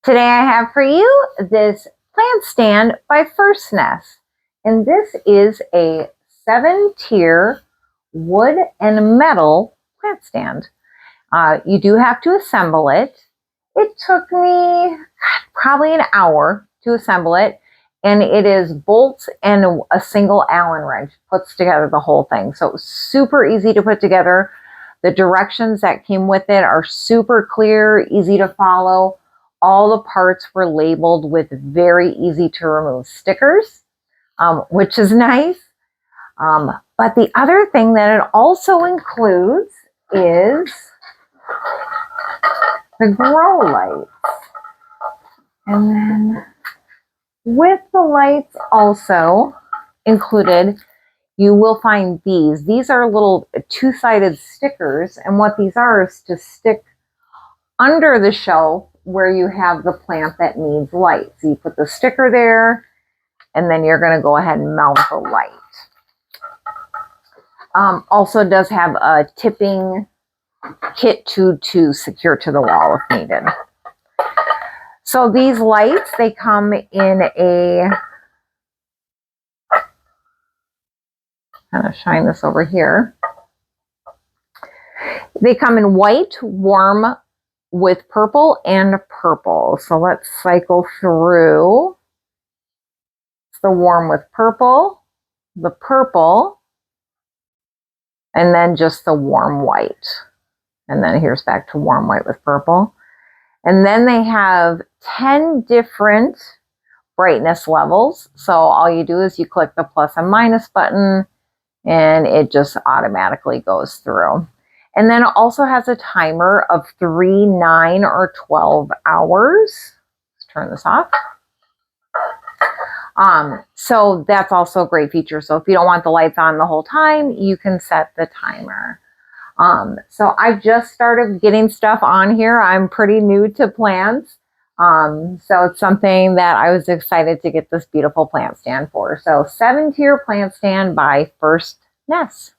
Today I have for you this plant stand by First Nest. And this is a 7-tier wood and metal plant stand. You do have to assemble it. It took me probably an hour to assemble it. And it is bolts and a single Allen wrench puts together the whole thing. So it was super easy to put together. The directions that came with it are super clear, easy to follow. All the parts were labeled with very easy to remove stickers, which is nice. But the other thing that it also includes is the grow lights. And then with the lights also included, you will find these. These are little two-sided stickers, and what these are is to stick under the shelf where you have the plant that needs light. So you put the sticker there, and then you're going to go ahead and mount the light. Also does have a tipping kit to secure to the wall if needed. So these lights, they come in a, kind of shine this over here. They come in white, warm, with purple and purple. So let's cycle through. It's the warm with purple, the purple, and then just the warm white. And then here's back to warm white with purple. And then they have 10 different brightness levels. So all you do is you click the plus and minus button and it just automatically goes through. And then it also has a timer of 3, 9, or 12 hours. Let's turn this off. So that's also a great feature. So if you don't want the lights on the whole time, you can set the timer. So I've just started getting stuff on here. I'm pretty new to plants. So it's something that I was excited to get this beautiful plant stand for. So 7-tier plant stand by First Nest.